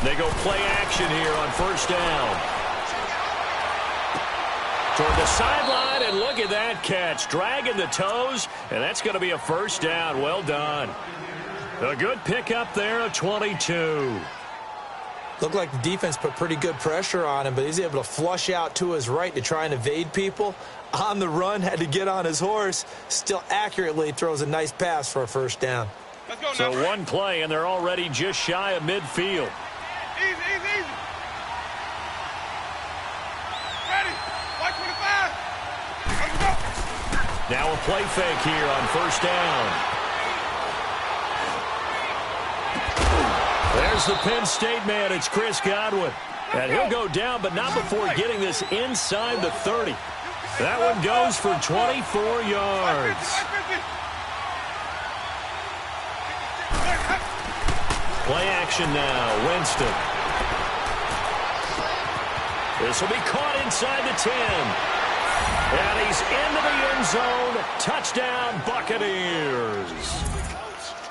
They go play action here on first down. Toward the sideline, and look at that catch. Dragging the toes, and that's going to be a first down. Well done. A good pickup there of 22. Looked like the defense put pretty good pressure on him, but he's able to flush out to his right to try and evade people. On the run, had to get on his horse. Still accurately throws a nice pass for a first down. So one play, and they're already just shy of midfield. Easy, easy, easy. Ready. White 25. Let's go. Now a play fake here on first down. There's the Penn State man. It's Chris Godwin. And he'll go down, but not before getting this inside the 30. That one goes for 24 yards. Play action now. Winston. This will be caught inside the 10. And he's into the end zone. Touchdown, Buccaneers.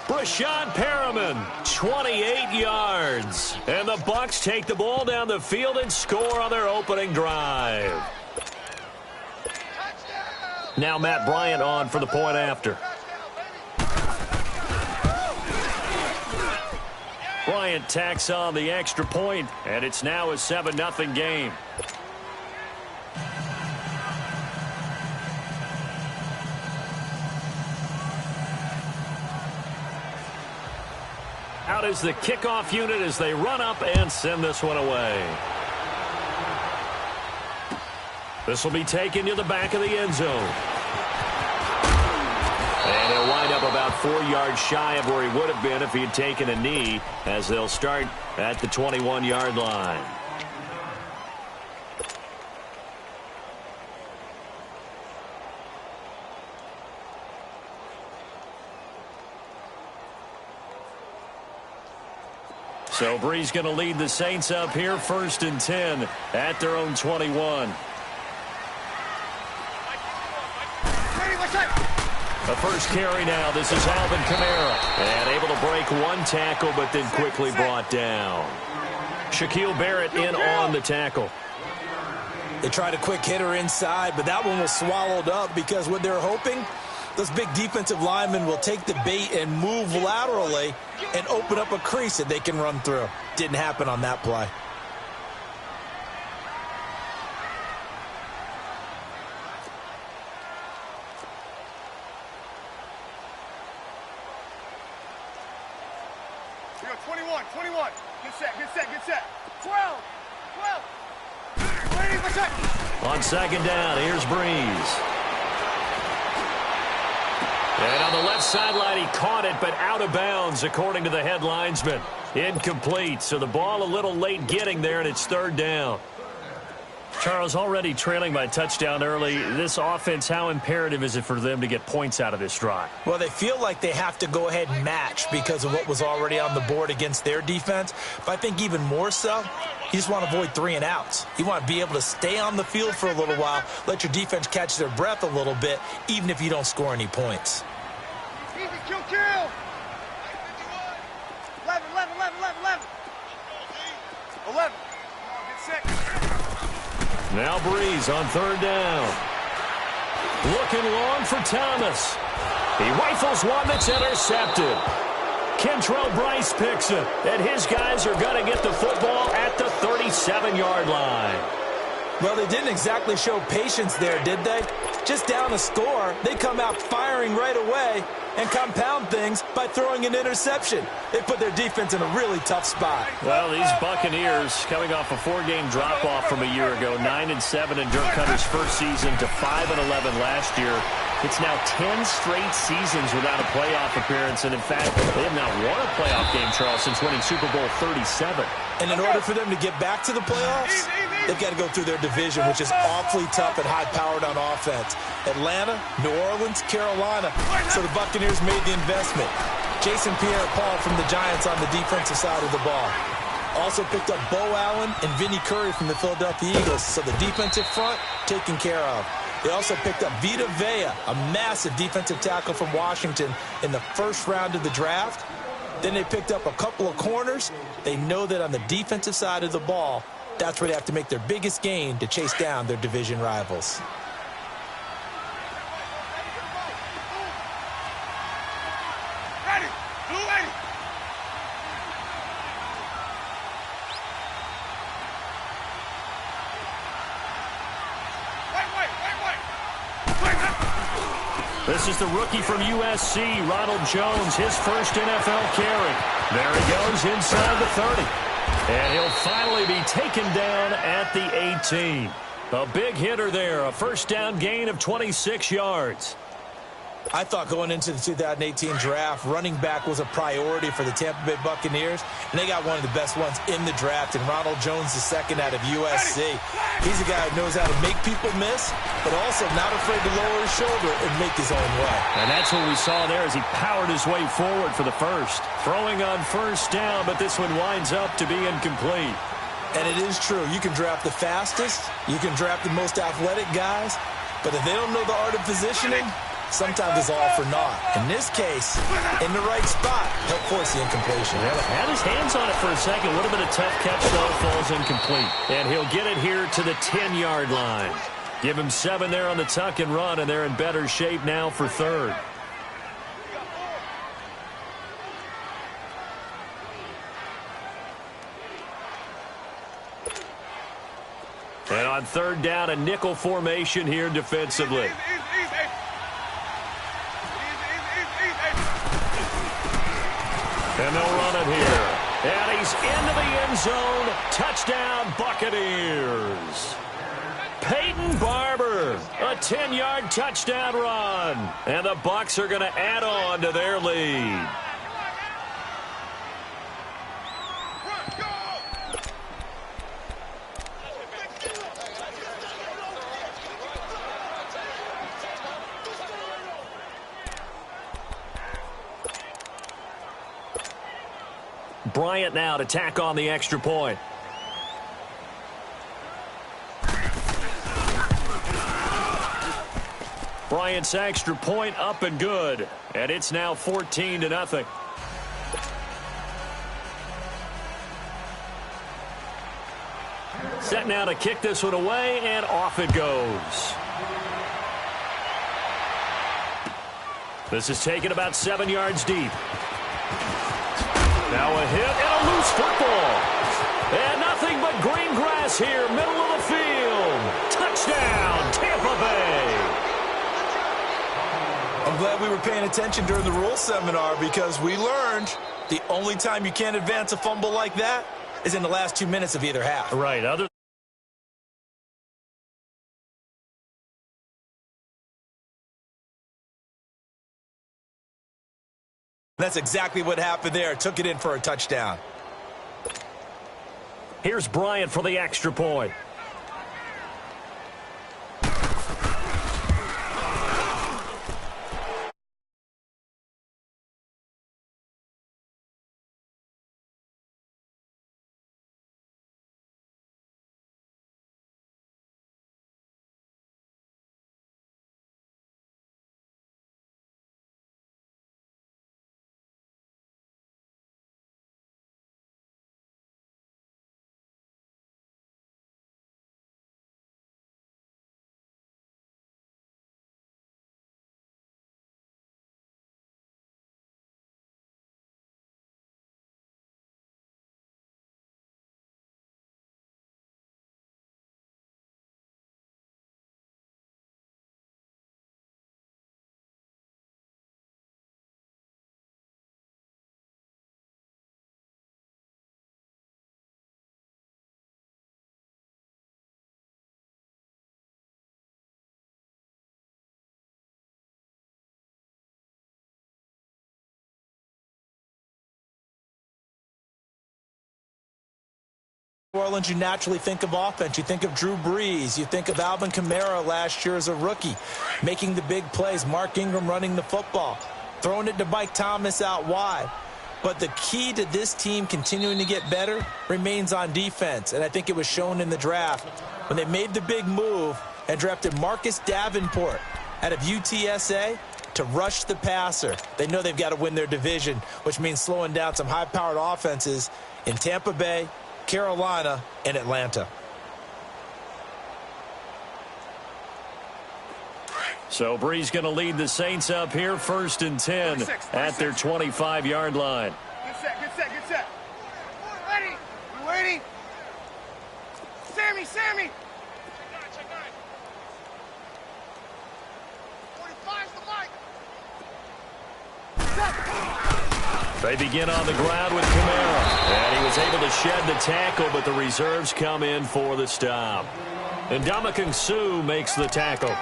Brashad Perriman, 28 yards. And the Bucs take the ball down the field and score on their opening drive. Now Matt Bryant on for the point after. Bryant tacks on the extra point, and it's now a 7-0 game. Out is the kickoff unit as they run up and send this one away. This will be taken to the back of the end zone. And he'll wind up about 4 yards shy of where he would have been if he had taken a knee, as they'll start at the 21-yard line. So Brees going to lead the Saints up here, 1st and 10 at their own 21. The first carry now. This is Alvin Kamara. And able to break one tackle, but then quickly brought down. Shaquille Barrett in on the tackle. They tried a quick hitter inside, but that one was swallowed up because what they're hoping, those big defensive linemen will take the bait and move laterally and open up a crease that they can run through. Didn't happen on that play. We go 21, 21. Get set, get set, get set. 12, 12. Ladies, my check. On second down, here's Brees. And on the left sideline, he caught it, but out of bounds, according to the head linesman. Incomplete, so the ball a little late getting there, and it's 3rd down. Charles, already trailing by touchdown early. This offense, how imperative is it for them to get points out of this drive? Well, they feel like they have to go ahead and match because of what was already on the board against their defense. But I think even more so, you just want to avoid 3 and outs. You want to be able to stay on the field for a little while, let your defense catch their breath a little bit, even if you don't score any points. Easy, kill, kill. 11, 11, 11, 11, 11. 11. Get set. Now Brees on 3rd down. Looking long for Thomas. He rifles one that's intercepted. Kentrell Brice picks it, and his guys are going to get the football at the 37-yard line. Well, they didn't exactly show patience there, did they? Just down a score, they come out firing right away and compound things by throwing an interception. They put their defense in a really tough spot. Well, these Buccaneers coming off a 4-game drop-off from a year ago, 9-7 in Dirk Cutter's first season to 5-11 last year. It's now 10 straight seasons without a playoff appearance, and in fact, they have not won a playoff game, Charles, since winning Super Bowl 37. And in order for them to get back to the playoffs, they've got to go through their division, which is awfully tough and high-powered on offense. Atlanta, New Orleans, Carolina. So the Buccaneers made the investment. Jason Pierre-Paul from the Giants on the defensive side of the ball. Also picked up Bo Allen and Vinny Curry from the Philadelphia Eagles. So the defensive front taken care of. They also picked up Vita Vea, a massive defensive tackle from Washington in the 1st round of the draft. Then they picked up a couple of corners. They know that on the defensive side of the ball, that's where they have to make their biggest gain to chase down their division rivals. Ready. Blue ready. This is the rookie from USC, Ronald Jones, his first NFL carry. There he goes inside the 30. And he'll finally be taken down at the 18. A big hitter there, a first down gain of 26 yards. I thought going into the 2018 draft, running back was a priority for the Tampa Bay Buccaneers, and they got one of the best ones in the draft, and Ronald Jones is second out of USC. He's a guy who knows how to make people miss, but also not afraid to lower his shoulder and make his own way. And that's what we saw there as he powered his way forward for the first. Throwing on first down, but this one winds up to be incomplete. And it is true. You can draft the fastest, you can draft the most athletic guys, but if they don't know the art of positioning, sometimes it's all for naught. In this case, in the right spot, helped force the incompletion. Yeah, had his hands on it for a second. A little bit of tough catch, though, falls incomplete. And he'll get it here to the 10-yard line. Give him 7 there on the tuck and run, and they're in better shape now for third. And on third down, a nickel formation here defensively. And they'll run it here. And he's into the end zone. Touchdown, Buccaneers. Peyton Barber, a 10-yard touchdown run. And the Bucs are going to add on to their lead. Bryant now to tack on the extra point. Bryant's extra point up and good. And it's now 14-0. Set now to kick this one away, and off it goes. This is taken about 7 yards deep. Now a hit and a loose football. And nothing but green grass here, middle of the field. Touchdown, Tampa Bay. I'm glad we were paying attention during the rule seminar because we learned the only time you can't advance a fumble like that is in the last 2 minutes of either half. Right. That's exactly what happened there. Took it in for a touchdown. Here's Bryant for the extra point. New Orleans, you naturally think of offense. You think of Drew Brees. You think of Alvin Kamara last year as a rookie, making the big plays. Mark Ingram running the football, throwing it to Mike Thomas out wide. But the key to this team continuing to get better remains on defense, and I think it was shown in the draft when they made the big move and drafted Marcus Davenport out of UTSA. to rush the passer. They know they've got to win their division, which means slowing down some high-powered offenses in Tampa Bay, Carolina, and Atlanta. So Brees going to lead the Saints up here, 1st and 10 at their 25-yard line. Get set, get set, get set. Ready. You ready? Sammy, Sammy. Check 9. 45's the mic. They begin on the ground with Kamara. And he was able to shed the tackle, but the reserves come in for the stop. And Ndamukong Suh makes the tackle.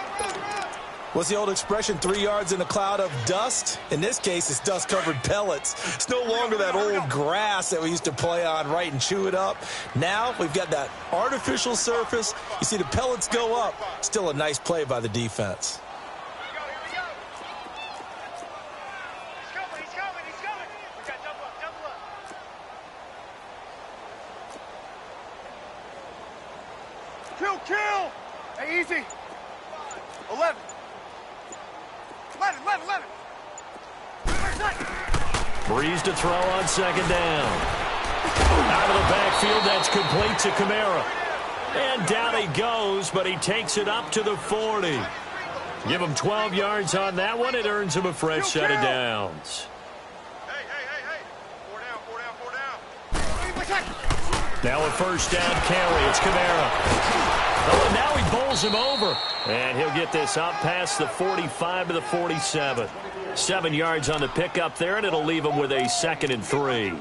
What's the old expression, 3 yards in a cloud of dust? In this case, it's dust-covered pellets. It's no longer that old grass that we used to play on, right, and chew it up. Now we've got that artificial surface. You see the pellets go up. Still a nice play by the defense. Kill! Hey, easy. 11. 11. Brees to throw on 2nd down. Out of the backfield, that's complete to Kamara. And down he goes, but he takes it up to the 40. Give him 12 yards on that one. It earns him a fresh set of downs. Hey. 4 down. Now a 1st down carry. It's Kamara. Oh, and now he bowls him over. And he'll get this up past the 45 to the 47. 7 yards on the pickup there, and it'll leave him with a 2nd and 3.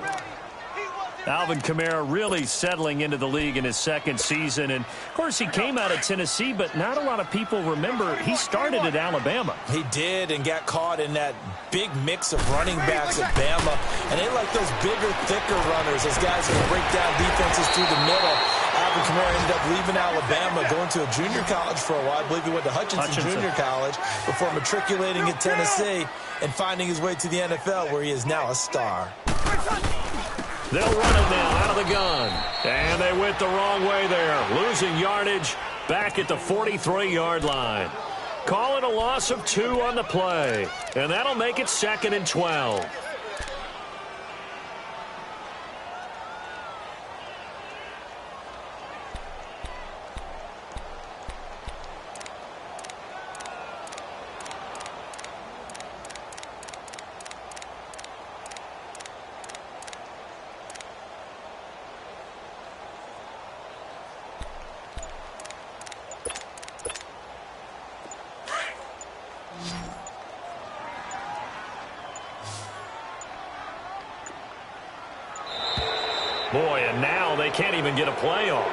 Alvin Kamara really settling into the league in his 2nd season. And, of course, he came out of Tennessee, but not a lot of people remember he started at Alabama. He did, and got caught in that big mix of running backs at Bama. And they like those bigger, thicker runners, those guys who can break down defenses through the middle. Alvin Kamara ended up leaving Alabama, going to a junior college for a while. I believe he went to Hutchinson Junior College before matriculating at Tennessee and finding his way to the NFL, where he is now a star. They'll run it now out of the gun. And they went the wrong way there, losing yardage back at the 43-yard line. Call it a loss of 2 on the play. And that'll make it 2nd and 12. Boy, and now they can't even get a playoff.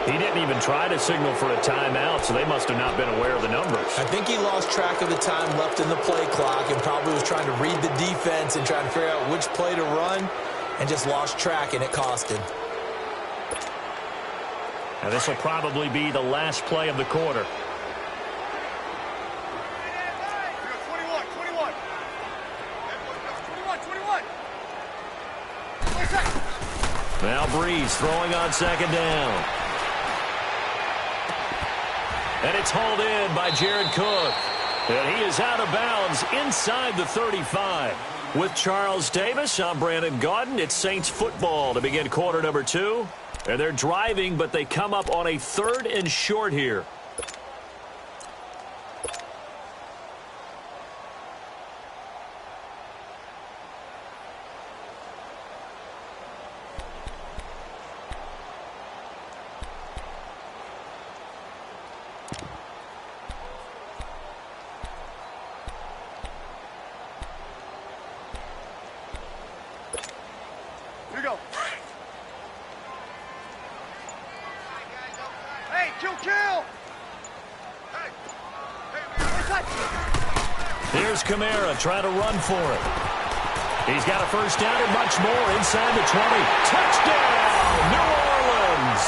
He didn't even try to signal for a timeout, so they must have not been aware of the numbers. I think he lost track of the time left in the play clock and probably was trying to read the defense and trying to figure out which play to run and just lost track, and it cost him. Now this will probably be the last play of the quarter. 21. Now Brees throwing on 2nd down. And it's hauled in by Jared Cook. And he is out of bounds inside the 35. With Charles Davis, I'm Brandon Gaudin. It's Saints football to begin quarter number 2. And they're driving, but they come up on a 3rd and short here. Here we go. Hey, kill! Here's Kamara trying to run for it. He's got a 1st down and much more inside the 20. Touchdown, New Orleans!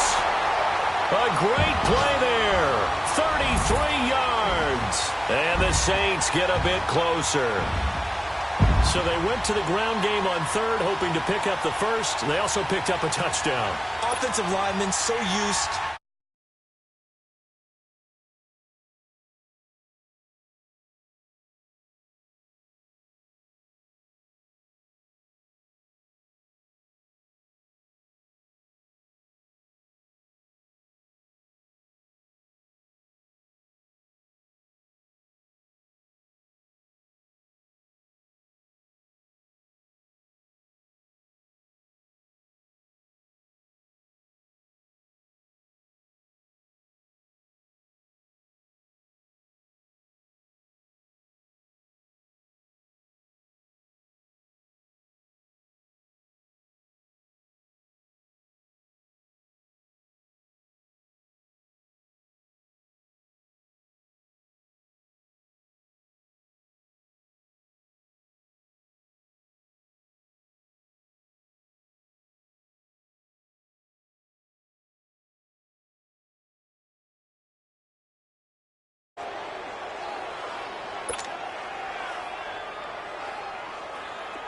A great play there. 33 yards. And the Saints get a bit closer. So they went to the ground game on 3rd, hoping to pick up the 1st. They also picked up a touchdown. Offensive linemen so used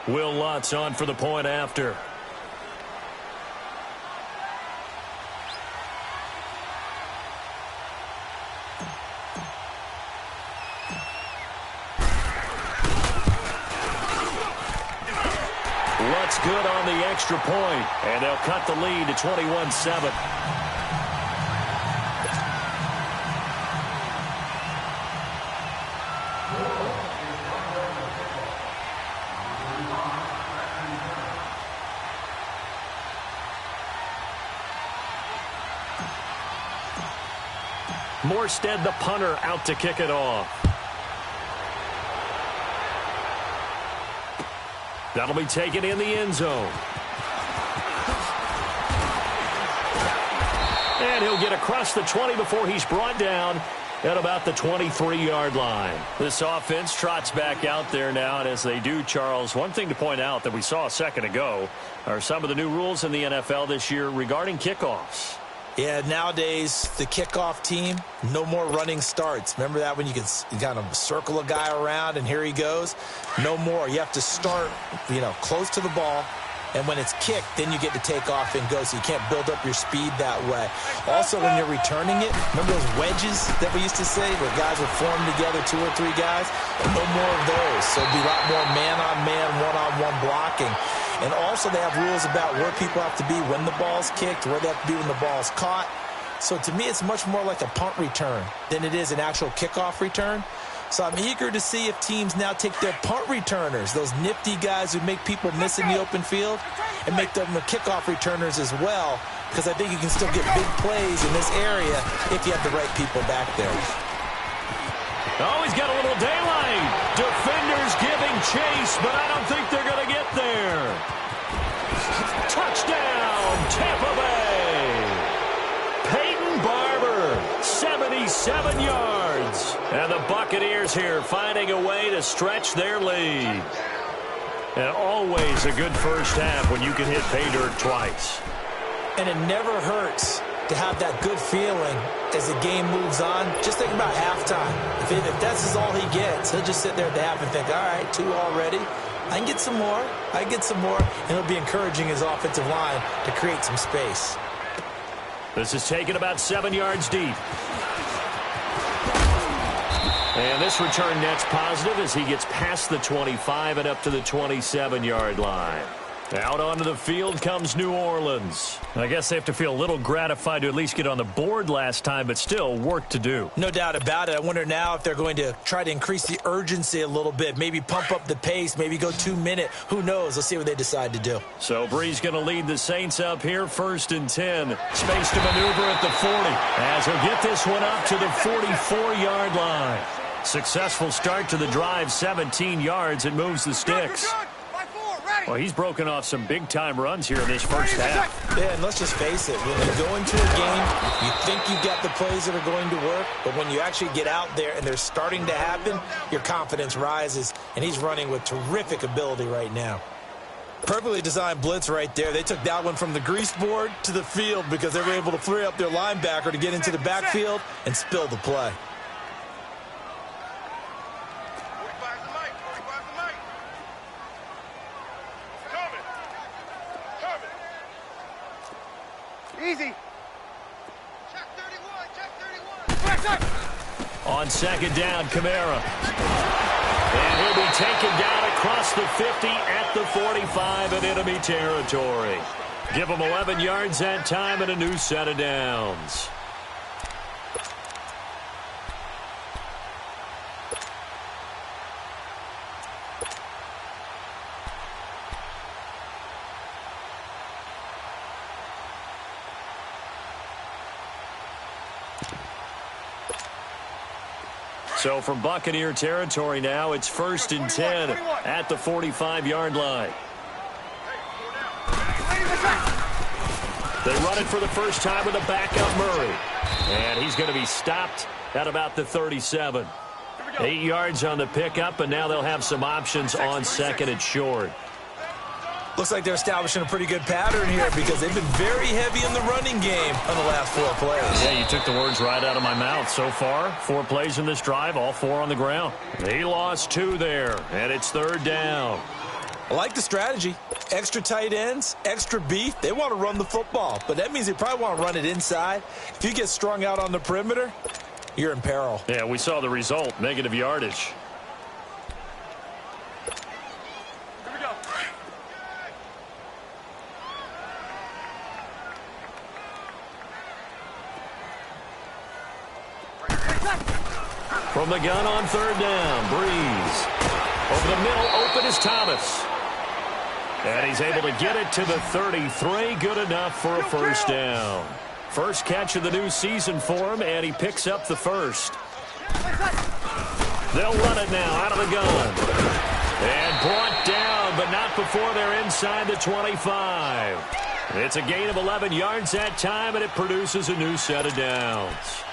Will Lutz on for the point after. Lutz good on the extra point, and they'll cut the lead to 21-7. Morstead, the punter, out to kick it off. That'll be taken in the end zone. And he'll get across the 20 before he's brought down at about the 23-yard line. This offense trots back out there now, and as they do, Charles, one thing to point out that we saw a second ago are some of the new rules in the NFL this year regarding kickoffs. Yeah, nowadays, the kickoff team, no more running starts. Remember that when you kind of circle a guy around and here he goes? No more. You have to start, close to the ball. And when it's kicked, then you get to take off and go, so you can't build up your speed that way. Also, when you're returning it, remember those wedges that we used to say where guys would form together, 2 or 3 guys? No more of those. So it'd be a lot more man-on-man, one-on-one blocking. And also they have rules about where people have to be when the ball's kicked, where they have to be when the ball's caught. So to me, it's much more like a punt return than it is an actual kickoff return. So I'm eager to see if teams now take their punt returners, those nifty guys who make people miss in the open field, and make them the kickoff returners as well, because I think you can still get big plays in this area if you have the right people back there. Oh, he's got a little daylight. Defenders giving chase, but I don't think they're going to get there. Touchdown, Tampa Bay. Peyton Barber, 77 yards. And the Buccaneers here finding a way to stretch their lead. And always a good first half when you can hit pay dirt twice. And it never hurts to have that good feeling as the game moves on. Just think about halftime. If that's all he gets, he'll just sit there at the half and think, all right, 2 already. I can get some more. I can get some more. And he'll be encouraging his offensive line to create some space. This is taken about 7 yards deep. And this return net's positive as he gets past the 25 and up to the 27-yard line. Out onto the field comes New Orleans. I guess they have to feel a little gratified to at least get on the board last time, but still work to do. No doubt about it. I wonder now if they're going to try to increase the urgency a little bit, maybe pump up the pace, maybe go 2-minute. Who knows? Let's see what they decide to do. So Brees going to lead the Saints up here, 1st and 10. Space to maneuver at the 40 as he'll get this one up to the 44-yard line. Successful start to the drive, 17 yards. It moves the sticks. Well, he's broken off some big-time runs here in this first half. Yeah, and let's just face it. When you go into a game, you think you've got the plays that are going to work, but when you actually get out there and they're starting to happen, your confidence rises, and he's running with terrific ability right now. Perfectly designed blitz right there. They took that one from the grease board to the field because they were able to free up their linebacker to get into the backfield and spill the play. Easy. Check 31, check 31. On 2nd down, Kamara. And he'll be taken down across the 50 at the 45 in enemy territory. Give him 11 yards that time and a new set of downs. So from Buccaneer territory now, it's 1st and 10 at the 45-yard line. They run it for the first time with a backup Murray. And he's going to be stopped at about the 37. 8 yards on the pickup, and now they'll have some options on 2nd and short. Looks like they're establishing a pretty good pattern here because they've been very heavy in the running game on the last 4 plays. Yeah, you took the words right out of my mouth. So far, 4 plays in this drive, all 4 on the ground. He lost 2 there, and it's 3rd down. I like the strategy. Extra tight ends, extra beef. They want to run the football, but that means they probably want to run it inside. If you get strung out on the perimeter, you're in peril. Yeah, we saw the result, negative yardage. Here we go. From the gun on third down, Breeze. Over the middle, open is Thomas. And he's able to get it to the 33. Good enough for a first down. First catch of the new season for him, and he picks up the first. They'll run it now out of the gun. And brought down, but not before they're inside the 25. It's a gain of 11 yards that time, and it produces a new set of downs.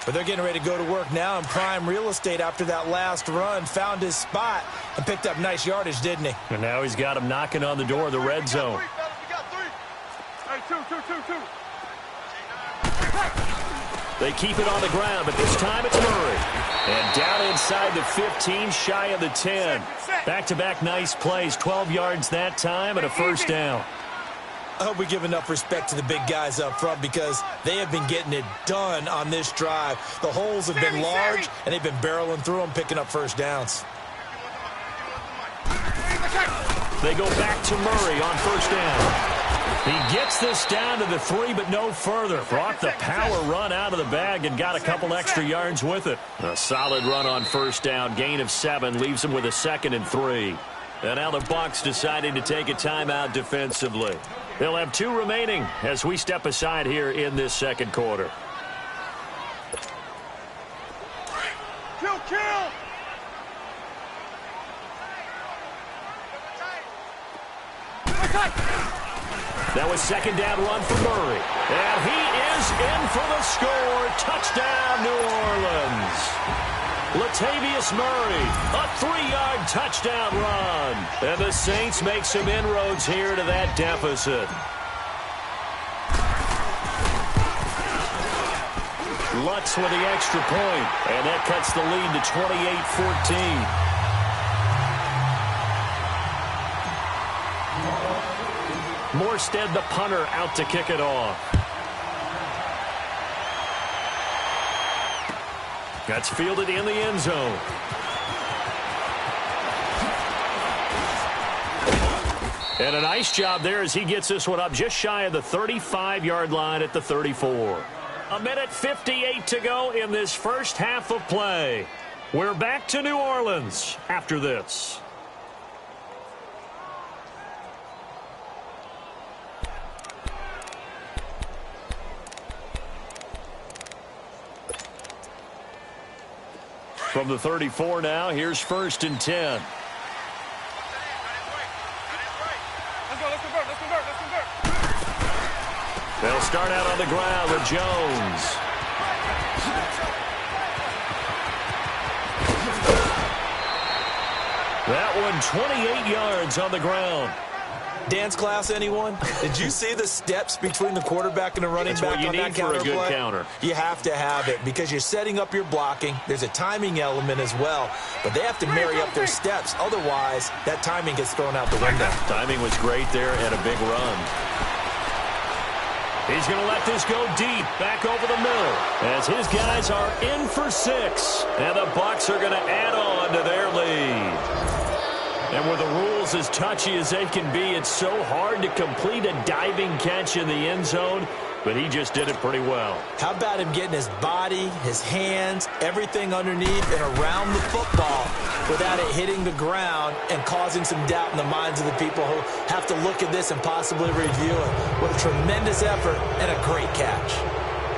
But they're getting ready to go to work now in prime real estate after that last run. Found his spot and picked up nice yardage, didn't he? And now he's got him knocking on the door of the red zone. We got three. Hey, two. They keep it on the ground, but this time it's Murray. And down inside the 15, shy of the 10. Back-to-back nice plays, 12 yards that time and a first down. I hope we give enough respect to the big guys up front because they have been getting it done on this drive. The holes have been large, and they've been barreling through them, picking up first downs. They go back to Murray on first down. He gets this down to the 3, but no further. Brought the power run out of the bag and got a couple extra yards with it. A solid run on first down. Gain of 7 leaves him with a 2nd and 3. And now the Bucs deciding to take a timeout defensively. They'll have 2 remaining as we step aside here in this second quarter. Kill! That was second down run for Murray. And he is in for the score. Touchdown, New Orleans. Latavius Murray, a 3-yard touchdown run. And the Saints make some inroads here to that deficit. Lutz with the extra point, and that cuts the lead to 28-14. Morstead, the punter, out to kick it off. That's fielded in the end zone. And a nice job there as he gets this one up just shy of the 35-yard line at the 34. A minute 58 to go in this first half of play. We're back to New Orleans after this. From the 34 now, here's 1st and 10. Let's convert. They'll start out on the ground with Jones. That one 28 yards on the ground. Dance class, anyone? Did you see the steps between the quarterback and the running back on that counter play? That's what you need for a good counter. You have to have it because you're setting up your blocking. There's a timing element as well, but they have to marry up their steps. Otherwise, that timing gets thrown out the window. Timing was great there and a big run. He's going to let this go deep, back over the middle, as his guys are in for 6. And the Bucs are going to add on to their lead. And with the rules as touchy as they can be, it's so hard to complete a diving catch in the end zone, but he just did it pretty well. How about him getting his body, his hands, everything underneath and around the football without it hitting the ground and causing some doubt in the minds of the people who have to look at this and possibly review it. What a tremendous effort and a great catch.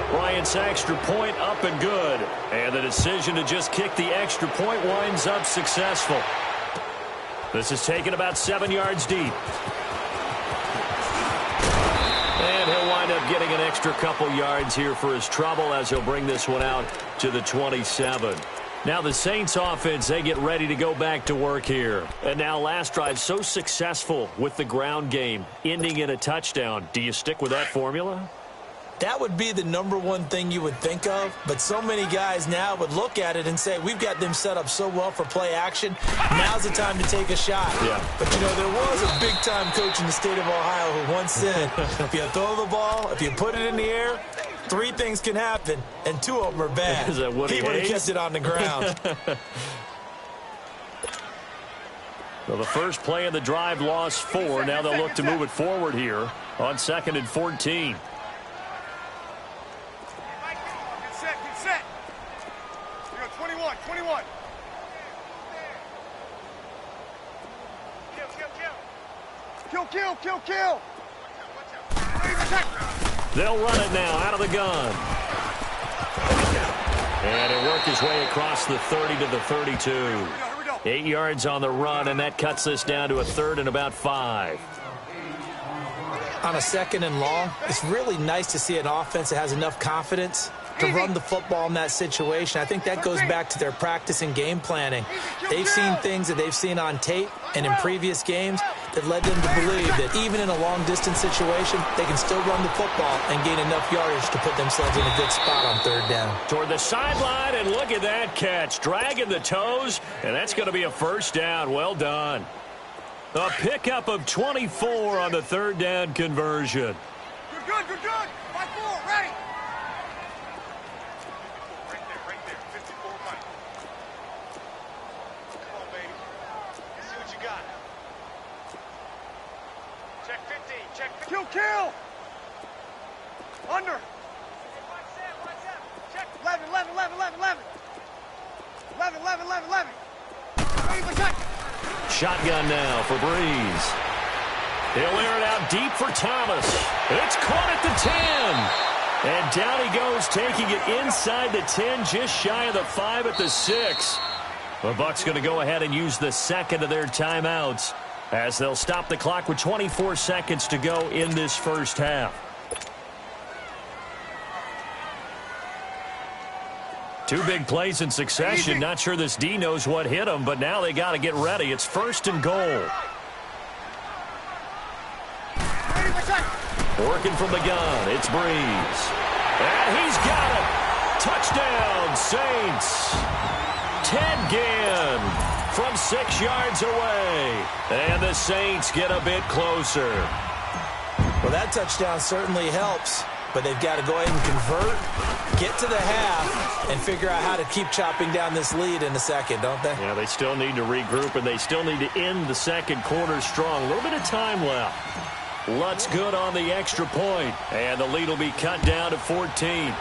Bryant's extra point up and good. And the decision to just kick the extra point winds up successful. This is taken about 7 yards deep. And he'll wind up getting an extra couple yards here for his trouble as he'll bring this one out to the 27. Now the Saints offense, they get ready to go back to work here. And now last drive so successful with the ground game, ending in a touchdown. Do you stick with that formula? That would be the #1 thing you would think of, but so many guys now would look at it and say, we've got them set up so well for play action, now's the time to take a shot. Yeah. But, you know, there was a big-time coach in the state of Ohio who once said, if you throw the ball, if you put it in the air, 3 things can happen, and 2 of them are bad. Is that Woody He would have Hayes? kept it on the ground. Well, the first play of the drive lost 4. Now they'll look to move it forward here on 2nd and 14. Get set. You know, 21. Kill. They'll run it now out of the gun. And he'll work his way across the 30 to the 32. Here we go. 8 yards on the run, and that cuts this down to a 3rd and about 5. On a 2nd and long, it's really nice to see an offense that has enough confidence to run the football in that situation. I think that goes back to their practice and game planning. They've seen things that they've seen on tape and in previous games that led them to believe that even in a long-distance situation, they can still run the football and gain enough yardage to put themselves in a good spot on 3rd down. Toward the sideline, and look at that catch. Dragging the toes, and that's going to be a 1st down. Well done. A pickup of 24 on the 3rd down conversion. Good. 5-4, ready. Right there. 54 money. Come on, baby. Let's see what you got. Check 15. Kill. Under. Watch that. Check 11. 11. Ready for check. Shotgun now for Breeze. He'll air it out deep for Thomas. It's caught at the 10. And down he goes, taking it inside the 10, just shy of the 5 at the 6. The Bucs going to go ahead and use the 2nd of their timeouts as they'll stop the clock with 24 seconds to go in this first half. 2 big plays in succession. Not sure this D knows what hit him, but now they got to get ready. It's 1st and goal. Working from the gun, it's Breeze. And he's got it. Touchdown, Saints. Ted Ginn from 6 yards away. And the Saints get a bit closer. Well, that touchdown certainly helps, but they've got to go ahead and convert, get to the half, and figure out how to keep chopping down this lead in the 2nd, don't they? Yeah, they still need to regroup, and they still need to end the 2nd quarter strong. A little bit of time left. Lutz good on the extra point, and the lead will be cut down to 14.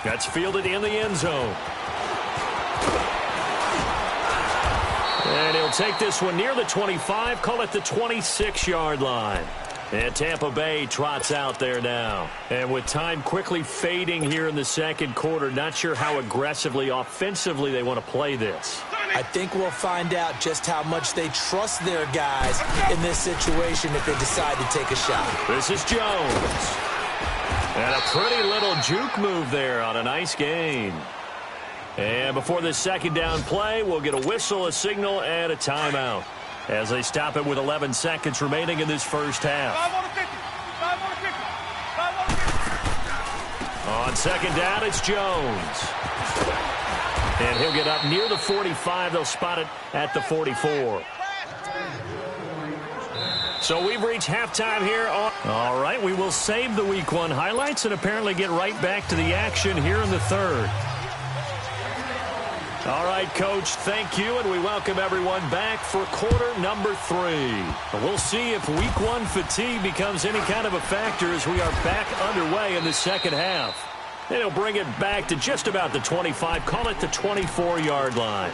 That's fielded in the end zone. And he'll take this one near the 25, call it the 26-yard line. And Tampa Bay trots out there now. And with time quickly fading here in the 2nd quarter, not sure how aggressively, offensively they want to play this. I think we'll find out just how much they trust their guys in this situation if they decide to take a shot. This is Jones. And a pretty little juke move there on a nice gain. And before this 2nd down play, we'll get a whistle, a signal, and a timeout as they stop it with 11 seconds remaining in this first half. 5 on the 50. On 2nd down, it's Jones. And he'll get up near the 45. They'll spot it at the 44. So we've reached halftime here. All right, we will save the Week 1 highlights and apparently get right back to the action here in the 3rd. All right, Coach, thank you, and we welcome everyone back for quarter number 3. We'll see if Week 1 fatigue becomes any kind of a factor as we are back underway in the 2nd half. And he'll bring it back to just about the 25, call it the 24-yard line.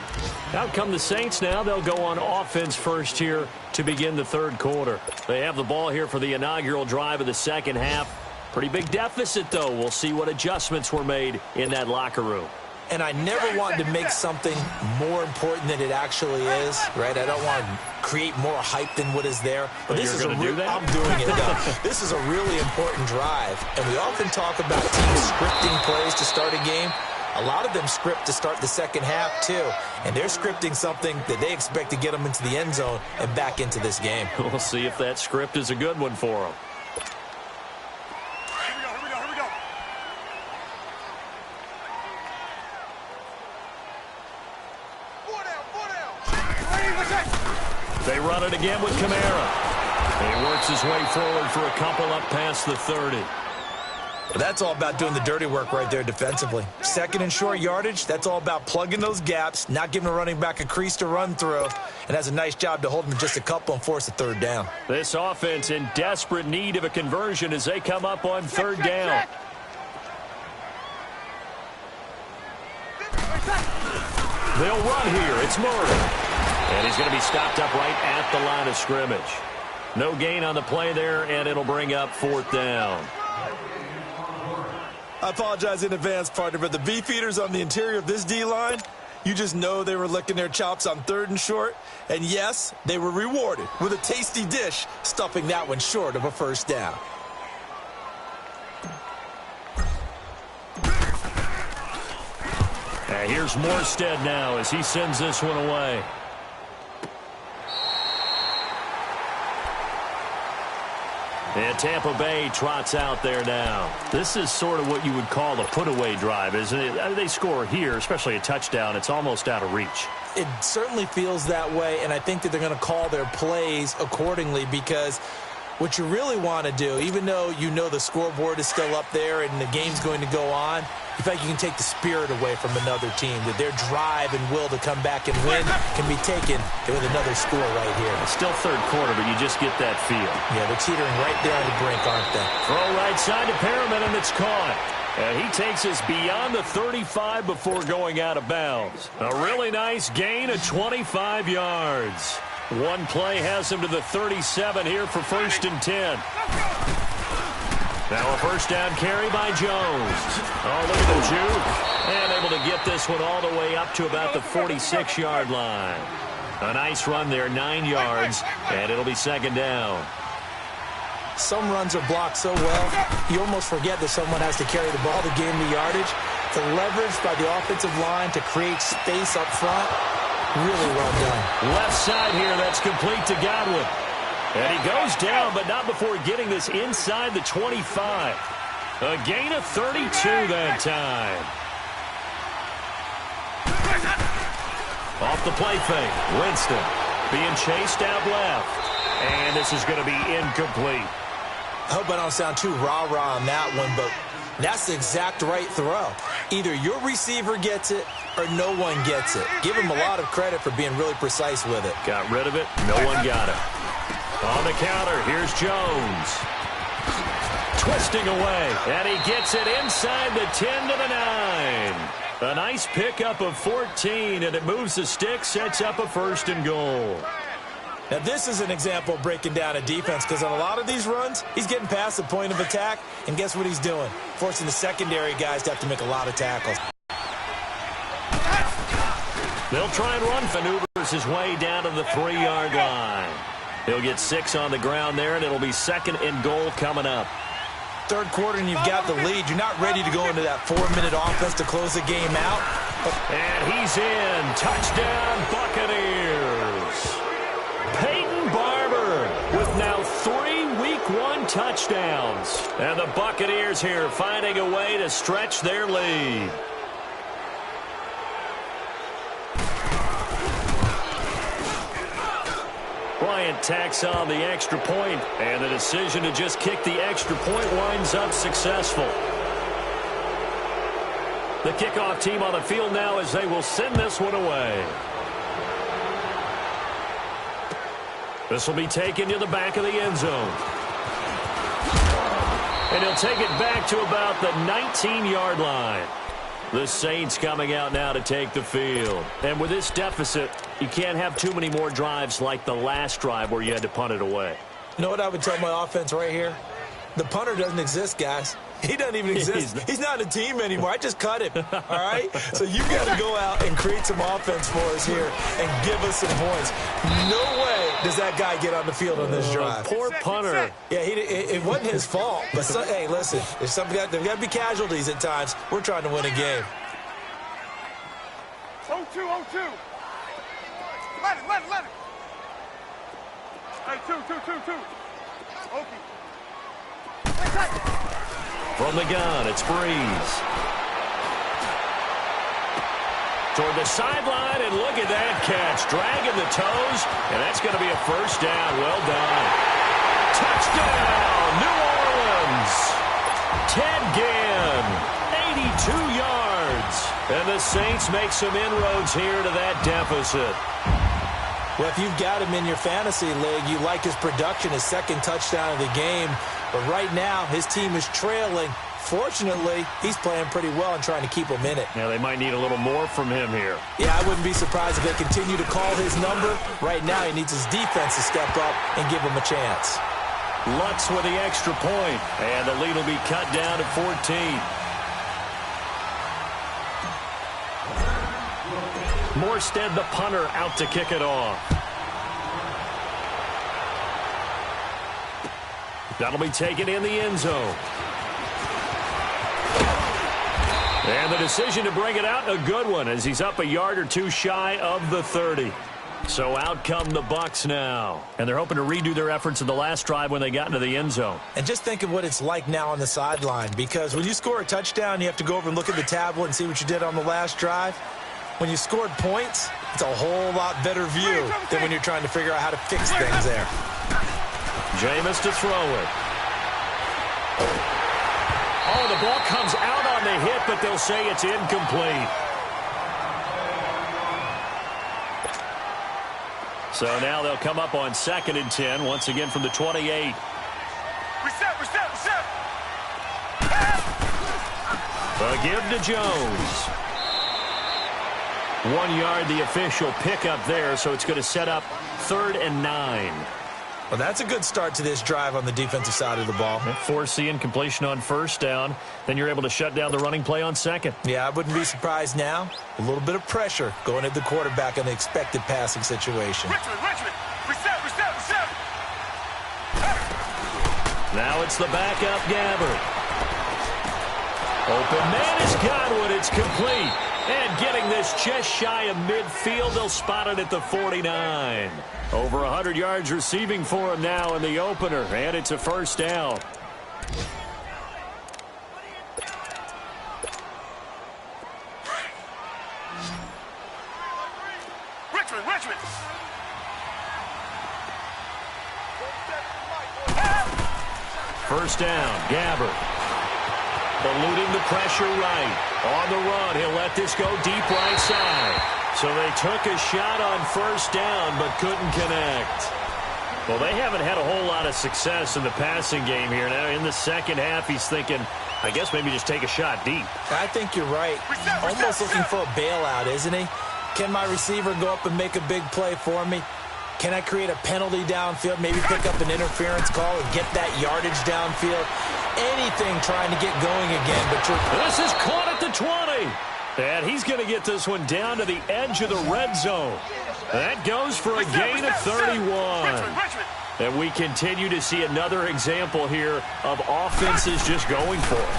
Out come the Saints now. They'll go on offense first here to begin the 3rd quarter. They have the ball here for the inaugural drive of the 2nd half. Pretty big deficit, though. We'll see what adjustments were made in that locker room. And I never want to make something more important than it actually is, right? I don't want to create more hype than what is there. But this is I'm doing it. No, this is a really important drive. And we often talk about teams scripting plays to start a game. A lot of them script to start the 2nd half, too. And they're scripting something that they expect to get them into the end zone and back into this game. We'll see if that script is a good one for them. They run it again with Kamara. He works his way forward for a couple up past the 30. That's all about doing the dirty work right there defensively. Second and short yardage, that's all about plugging those gaps, not giving a running back a crease to run through, and has a nice job to hold him just a couple and force a third down. This offense in desperate need of a conversion as they come up on third down. They'll run here. It's Murray. And he's going to be stopped up right at the line of scrimmage. No gain on the play there, and it'll bring up fourth down. I apologize in advance, partner, but the beefeaters on the interior of this D-line, you just know they were licking their chops on third and short. And yes, they were rewarded with a tasty dish, stuffing that one short of a first down. Here's Morstead now as he sends this one away. And Tampa Bay trots out there now. This is sort of what you would call a put-away drive, isn't it? They score here, especially a touchdown. It's almost out of reach. It certainly feels that way, and I think that they're going to call their plays accordingly because what you really want to do, even though you know the scoreboard is still up there and the game's going to go on, you feel like you can take the spirit away from another team, that their drive and will to come back and win can be taken with another score right here. It's still third quarter, but you just get that feel. Yeah, they're teetering right there on the brink, aren't they? Throw right side to Perriman, and it's caught. He takes us beyond the 35 before going out of bounds. A really nice gain of 25 yards. One play has him to the 37 here for 1st and 10. Now a first down carry by Jones. Oh, look at the juke. And able to get this one all the way up to about the 46-yard line. A nice run there, 9 yards, and it'll be second down. Some runs are blocked so well, you almost forget that someone has to carry the ball to gain the yardage. The leverage by the offensive line to create space up front, really well done. Left side here, that's complete to Godwin. And he goes down, but not before getting this inside the 25. A gain of 32 that time. Off the play fake, Winston being chased out left. And this is going to be incomplete. I hope I don't sound too rah-rah on that one, but that's the exact right throw. Either your receiver gets it or no one gets it. Give him a lot of credit for being really precise with it. Got rid of it. No one got it. On the counter, here's Jones. Twisting away, and he gets it inside the 10 to the 9. A nice pickup of 14, and it moves the stick, sets up a 1st and goal. Now, this is an example of breaking down a defense because on a lot of these runs, he's getting past the point of attack, and guess what he's doing? Forcing the secondary guys to have to make a lot of tackles. They'll try and run. Maneuvers his way down to the 3-yard line. He'll get 6 on the ground there, and it'll be 2nd and goal coming up. Third quarter, and you've got the lead. You're not ready to go into that 4-minute offense to close the game out. And he's in. Touchdown, Buccaneers. Peyton Barber with now 3 Week 1 touchdowns. And the Buccaneers here finding a way to stretch their lead. Bryant tacks on the extra point, and the decision to just kick the extra point winds up successful. The kickoff team on the field now as they will send this one away. This will be taken to the back of the end zone. And he'll take it back to about the 19-yard line. The Saints coming out now to take the field. And with this deficit, you can't have too many more drives like the last drive where you had to punt it away. You know what I would tell my offense right here? The punter doesn't exist, guys. He doesn't even exist. He's not a team anymore. I just cut him, all right? So you got to go out and create some offense for us here and give us some points. No way does that guy get on the field on this drive. Poor punter. Yeah, it wasn't his fault. But, hey, listen, there's got to be casualties at times. We're trying to win a game. 0-2. Let it. Hey, 2. Okay. From the gun, it's Breeze. toward the sideline, and look at that catch. Dragging the toes, and that's going to be a first down. Well done. Touchdown, New Orleans. Ted Ginn, 82 yards. And the Saints make some inroads here to that deficit. Well, if you've got him in your fantasy league, you like his production, his second touchdown of the game. But right now, his team is trailing. Fortunately, he's playing pretty well and trying to keep them in it. Now, they might need a little more from him here. Yeah, I wouldn't be surprised if they continue to call his number. Right now, he needs his defense to step up and give him a chance. Lutz with the extra point, and the lead will be cut down to 14. Morstead, the punter, out to kick it off. That'll be taken in the end zone. And the decision to bring it out, a good one, as he's up a yard or two shy of the 30. So out come the Bucs now. And they're hoping to redo their efforts in the last drive when they got into the end zone. And just think of what it's like now on the sideline, because when you score a touchdown, you have to go over and look at the tablet and see what you did on the last drive. When you scored points, it's a whole lot better view than when you're trying to figure out how to fix things there. Jameis to throw it. Oh, the ball comes out on the hit, but they'll say it's incomplete. So now they'll come up on 2nd and 10, once again from the 28. Reset. The give to Jones. 1 yard, the official pickup there, so it's going to set up 3rd and 9. Well, that's a good start to this drive on the defensive side of the ball. Force the incompletion on 1st down. Then you're able to shut down the running play on 2nd. Yeah, I wouldn't be surprised now. A little bit of pressure going at the quarterback in the expected passing situation. Richmond. Reset. Now it's the backup Gabbert. Open man is Godwin. It's complete. And getting this just shy of midfield, they'll spot it at the 49. Over 100 yards receiving for him now in the opener, and it's a first down. Richmond. First down, Gabbert. Eluding the pressure right. On the run, he'll let this go deep right side. So they took a shot on 1st down, but couldn't connect. Well, they haven't had a whole lot of success in the passing game here. Now, in the second half, he's thinking, I guess maybe just take a shot deep. I think you're right. Almost looking for a bailout, isn't he? Can my receiver go up and make a big play for me? Can I create a penalty downfield, maybe pick up an interference call and get that yardage downfield? Anything trying to get going again. But this is caught at the 20. And he's going to get this one down to the edge of the red zone. That goes for a gain of 31. And we continue to see another example here of offenses just going for it.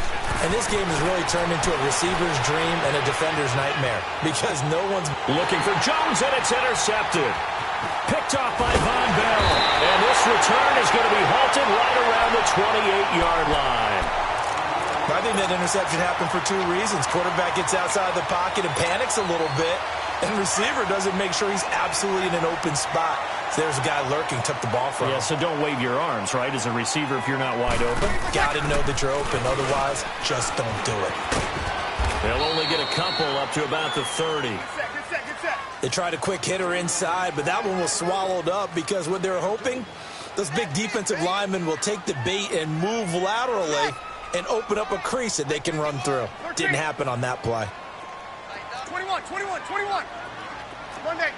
And this game has really turned into a receiver's dream and a defender's nightmare because no one's looking for Jones, and it's intercepted. Picked off by Von Bell. And this return is going to be halted right around the 28-yard line. I think that interception happened for 2 reasons. Quarterback gets outside the pocket and panics a little bit, and receiver doesn't make sure he's absolutely in an open spot. So there's a guy lurking, took the ball from him. Yeah, so don't wave your arms, right, as a receiver if you're not wide open. Got to know that you're open. Otherwise, just don't do it. They'll only get a couple up to about the 30. They tried a quick hitter inside, but that one was swallowed up because what they're hoping, those big defensive linemen will take the bait and move laterally and open up a crease that they can run through. Didn't happen on that play. 21. Monday.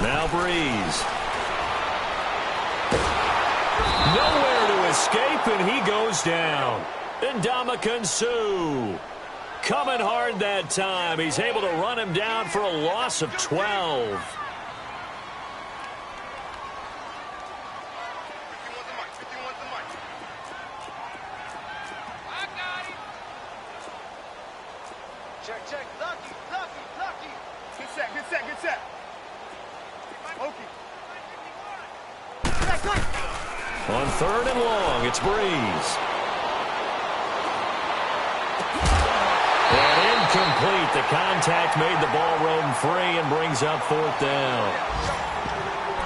Now Breeze. Nowhere to escape, and he goes down. Ndamukong Suh coming hard that time. He's able to run him down for a loss of 12. Check. Lucky. Get set. Okay. On 3rd and long, it's Breeze. And but the contact made the ball roam free and brings up 4th down.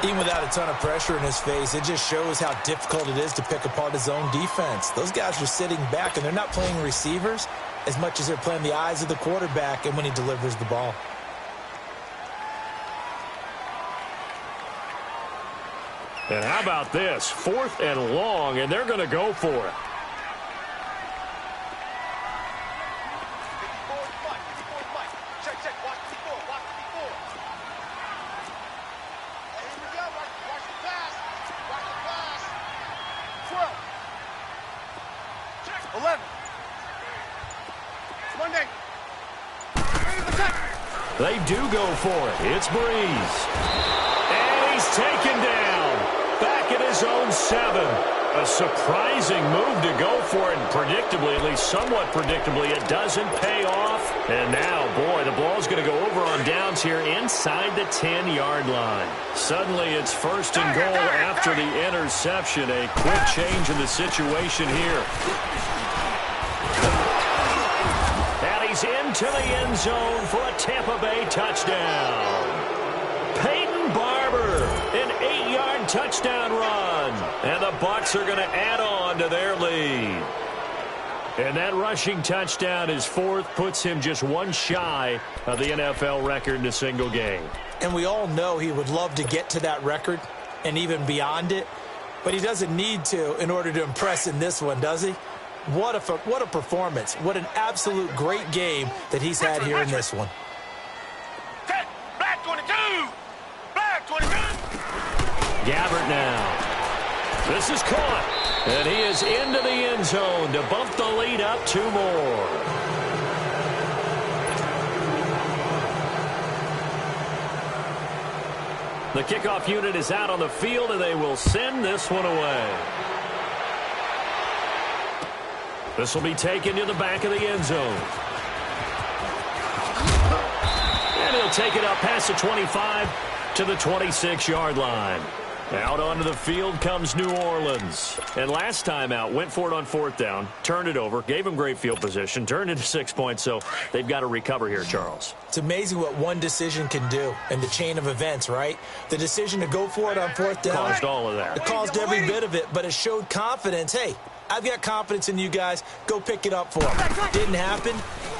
Even without a ton of pressure in his face, it just shows how difficult it is to pick apart his own defense. Those guys are sitting back, and they're not playing receivers as much as they're playing the eyes of the quarterback and when he delivers the ball. And how about this? 4th and long, and they're going to go for it. They do go for it. It's Brees. And he's taken down. Back at his own 7. A surprising move to go for it. And predictably, at least somewhat predictably, it doesn't pay off. And now, boy, the ball's going to go over on downs here inside the 10-yard line. Suddenly, it's 1st and goal after the interception. A quick change in the situation here. Into the end zone for a Tampa Bay touchdown. Peyton Barber, an 8-yard touchdown run. And the Bucs are going to add on to their lead. And that rushing touchdown, his 4th, puts him just one shy of the NFL record in a single game. And we all know he would love to get to that record and even beyond it. But he doesn't need to in order to impress in this one, does he? What a performance. What an absolute great game that he's had here in this one. Black 22! Black 22! Gabbert now. This is caught. And he is into the end zone to bump the lead up 2 more. The kickoff unit is out on the field, and they will send this one away. This will be taken to the back of the end zone. And he'll take it up past the 25 to the 26-yard line. Out onto the field comes New Orleans. And last time out, went for it on 4th down, turned it over, gave him great field position, turned into 6 points, so they've got to recover here, Charles. It's amazing what one decision can do in the chain of events, right? The decision to go for it on 4th down. Caused all of that. It caused every bit of it, but it showed confidence. Hey, I've got confidence in you guys. Go pick it up for them. Didn't happen.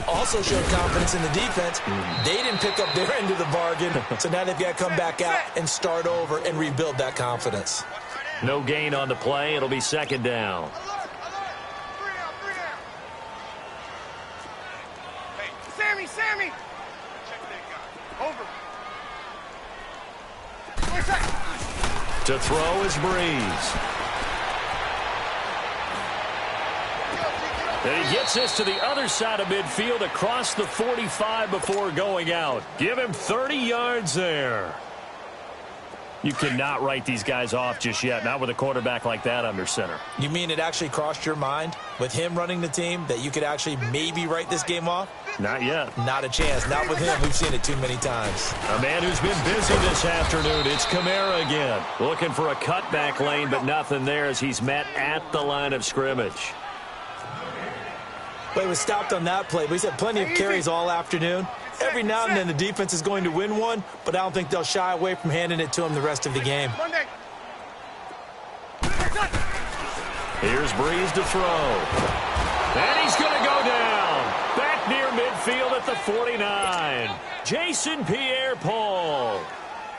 Also showed confidence in the defense. They didn't pick up their end of the bargain, so now they've got to come back out and start over and rebuild that confidence. No gain on the play. It'll be 2nd down. Hey, Sammy! Over. To throw is Brees. And he gets this to the other side of midfield across the 45 before going out. Give him 30 yards there. You cannot write these guys off just yet, not with a quarterback like that under center. You mean it actually crossed your mind with him running the team that you could actually maybe write this game off? Not yet. Not a chance. Not with him. We've seen it too many times. A man who's been busy this afternoon. It's Kamara again. Looking for a cutback lane, but nothing there as he's met at the line of scrimmage. Well, he was stopped on that play, but he's had plenty of carries all afternoon. Every now and then the defense is going to win one, but I don't think they'll shy away from handing it to him the rest of the game. Here's Brees to throw. And he's going to go down. Back near midfield at the 49. Jason Pierre-Paul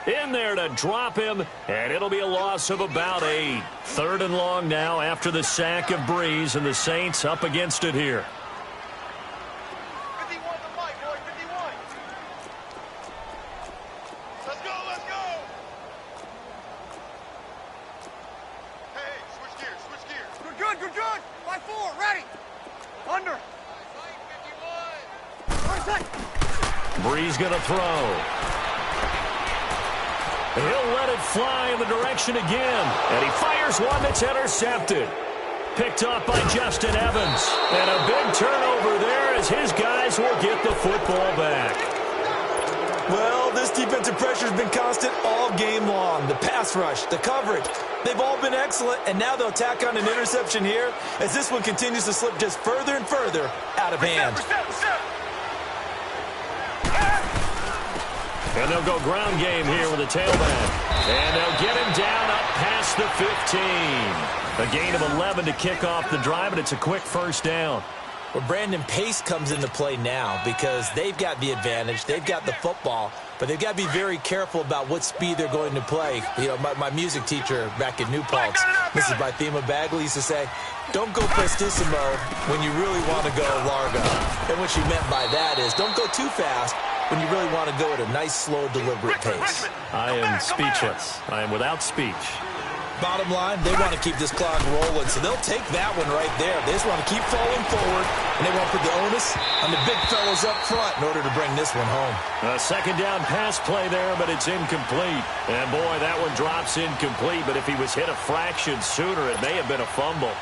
in there to drop him, and it'll be a loss of about 8. 3rd and long now after the sack of Brees, and the Saints up against it here. Brees going to throw. He'll let it fly in the direction again. And he fires one that's intercepted. Picked off by Justin Evans. And a big turnover there as his guys will get the football back. Well, this defensive pressure has been constant all game long. The pass rush, the coverage, they've all been excellent. And now they'll tack on an interception here as this one continues to slip just further and further out of hand. And they'll go ground game here with a tailback. And they'll get him down up past the 15. A gain of 11 to kick off the drive, and it's a quick first down. Well, Brandon, pace comes into play now because they've got the advantage. They've got the football, but they've got to be very careful about what speed they're going to play. You know, my music teacher back in New Paltz, Mrs. Bythema Bagley, used to say, don't go prestissimo when you really want to go largo. And what she meant by that is don't go too fast when you really want to go at a nice, slow, deliberate pace. I am speechless. I am without speech. Bottom line, they want to keep this clock rolling, so they'll take that one right there. They just want to keep falling forward, and they want to put the onus on the big fellas up front in order to bring this one home. A second down pass play there, but it's incomplete. And, boy, that one drops incomplete, but if he was hit a fraction sooner, it may have been a fumble.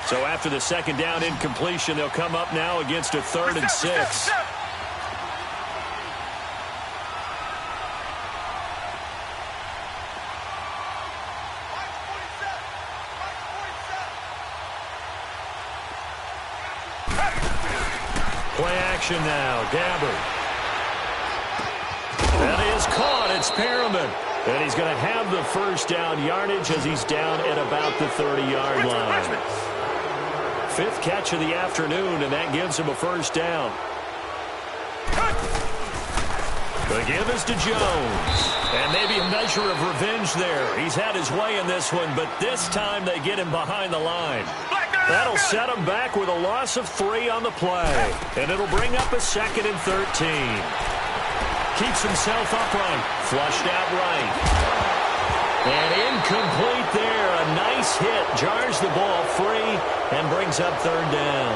So after the second down incompletion, they'll come up now against a 3rd and 6. Play action now. Gabbert. That is caught. It's Perriman. And he's going to have the first down yardage as he's down at about the 30-yard line. 5th catch of the afternoon, and that gives him a first down. The give is to Jones. And maybe a measure of revenge there. He's had his way in this one, but this time they get him behind the line. That'll set him back with a loss of 3 on the play. And it'll bring up a 2nd and 13. Keeps himself upright. Flushed out right. And incomplete there. A nice hit. Jars the ball free and brings up 3rd down.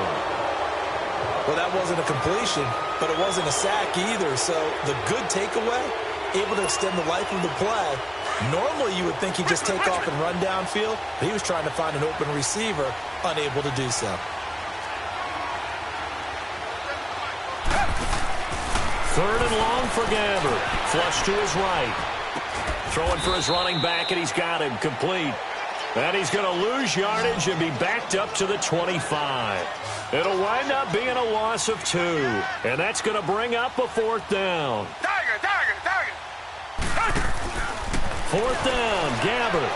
Well, that wasn't a completion, but it wasn't a sack either. So the good takeaway, able to extend the life of the play. Normally, you would think he'd just take off and run downfield, but he was trying to find an open receiver, unable to do so. Third and long for Gabbert. Flush to his right. Throwing for his running back, and he's got him complete. And he's going to lose yardage and be backed up to the 25. It'll wind up being a loss of 2. And that's going to bring up a 4th down. Target. 4th down, Gabbert.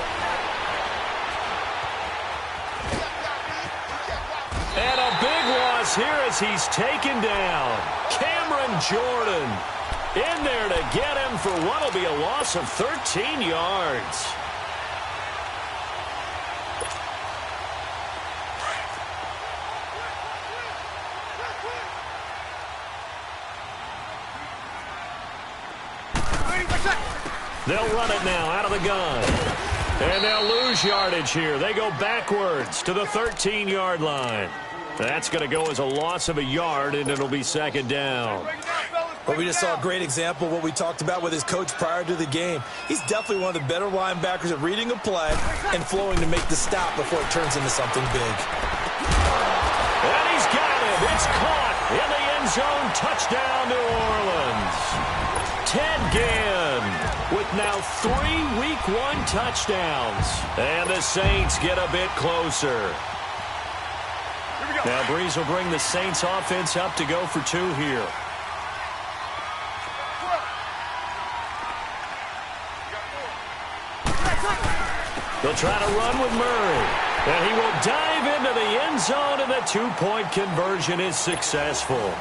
And a big loss here as he's taken down. Cameron Jordan in there to get him for what will be a loss of 13 yards. They'll run it now out of the gun. And they'll lose yardage here. They go backwards to the 13-yard line. That's going to go as a loss of a yard, and it'll be 2nd down. Well, we just saw a great example of what we talked about with his coach prior to the game. He's definitely one of the better linebackers at reading a play and flowing to make the stop before it turns into something big. And he's got it. It's caught in the end zone. Touchdown, New Orleans. Ted Ginn with now 3 Week 1 touchdowns. And the Saints get a bit closer. Now Breeze will bring the Saints offense up to go for 2 here. They'll try to run with Murray. And he will dive into the end zone, and the 2-point conversion is successful.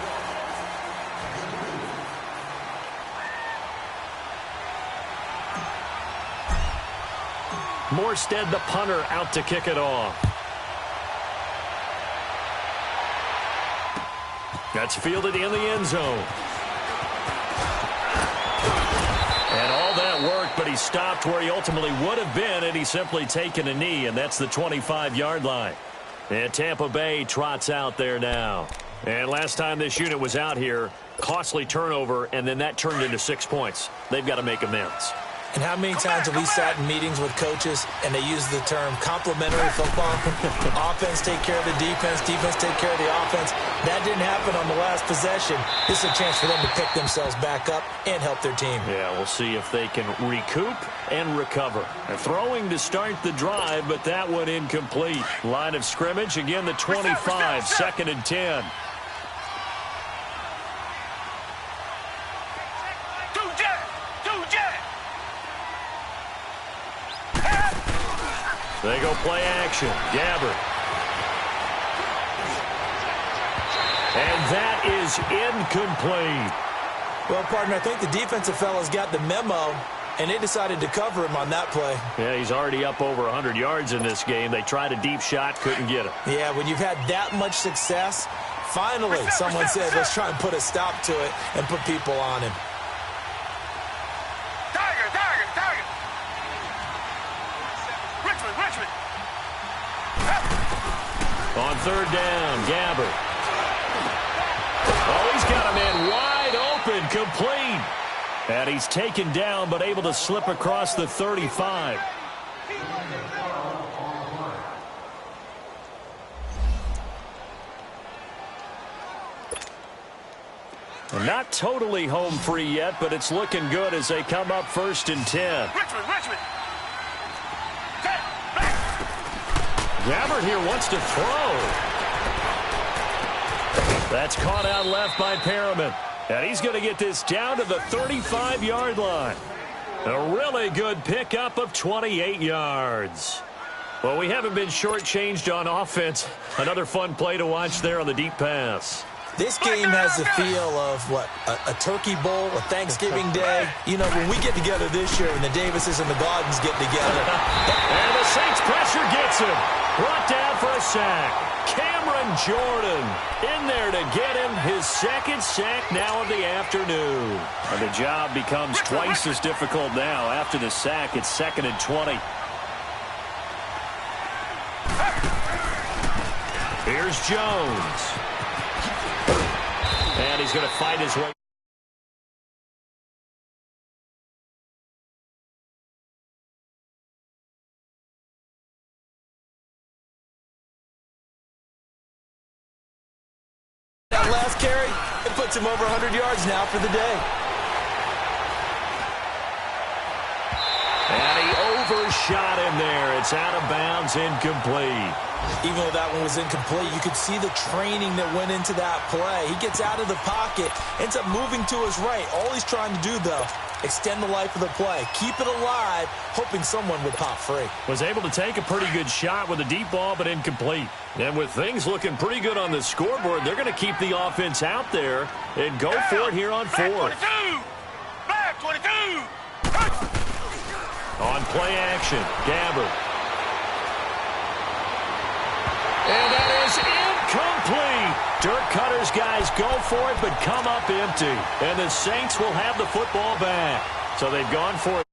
Morstead, the punter, out to kick it off. That's fielded in the end zone. And all that worked, but he stopped where he ultimately would have been, and he's simply taken a knee, and that's the 25-yard line. And Tampa Bay trots out there now. And last time this unit was out here, costly turnover, and then that turned into 6 points. They've got to make amends. And how many times have we sat in meetings with coaches and they use the term complementary football? Offense take care of the defense, defense take care of the offense. That didn't happen on the last possession. This is a chance for them to pick themselves back up and help their team. Yeah, we'll see if they can recoup and recover. They're throwing to start the drive, but that one incomplete. Line of scrimmage, again the 25, 2nd and 10. They go play action. Gabbert. And that is incomplete. Well, partner, I think the defensive fellas got the memo, and they decided to cover him on that play. Yeah, he's already up over 100 yards in this game. They tried a deep shot, couldn't get it. Yeah, when you've had that much success, finally someone said, let's try and put a stop to it and put people on him. Target. Richmond. On third down, Gabbert. Oh, he's got a man wide open, complete. And he's taken down, but able to slip across the 35. Not totally home free yet, but it's looking good as they come up 1st and 10. Richmond. Gabbert here wants to throw. That's caught out left by Perriman. And he's going to get this down to the 35-yard line. A really good pickup of 28 yards. Well, we haven't been shortchanged on offense. Another fun play to watch there on the deep pass. This game has the feel of, a turkey bowl, a Thanksgiving day. You know, when we get together this year, when the Davises and the Gaudens get together. And the Saints pressure gets him. Brought down for a sack. Cameron Jordan in there to get him his second sack now of the afternoon. And the job becomes twice as difficult now. After the sack, it's 2nd and 20. Here's Jones. And he's going to fight his way. That last carry, it puts him over 100 yards now for the day. And he overshot him there. It's out of bounds, incomplete. Even though that one was incomplete, you could see the training that went into that play. He gets out of the pocket, ends up moving to his right. All he's trying to do, though, extend the life of the play. Keep it alive, hoping someone would pop free. Was able to take a pretty good shot with a deep ball, but incomplete. And with things looking pretty good on the scoreboard, they're going to keep the offense out there and go for it here on 4th. Back 22. On play action, Gabbert. And that is incomplete. Dirk Cutter's guys go for it, but come up empty. And the Saints will have the football back. So they've gone for it.